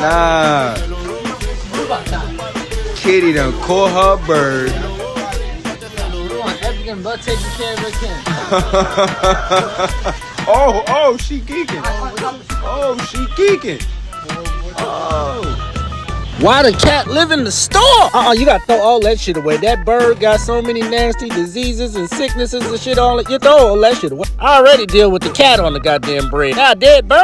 Nah. Kitty done caught her bird. We want African butt taking care of her kin. Oh, she geeking. Oh, she geeking. Oh. Why the cat live in the store? You gotta throw all that shit away. That bird got so many nasty diseases and sicknesses and shit. You throw all that shit away. I already deal with the cat on the goddamn bread. Now, dead bird.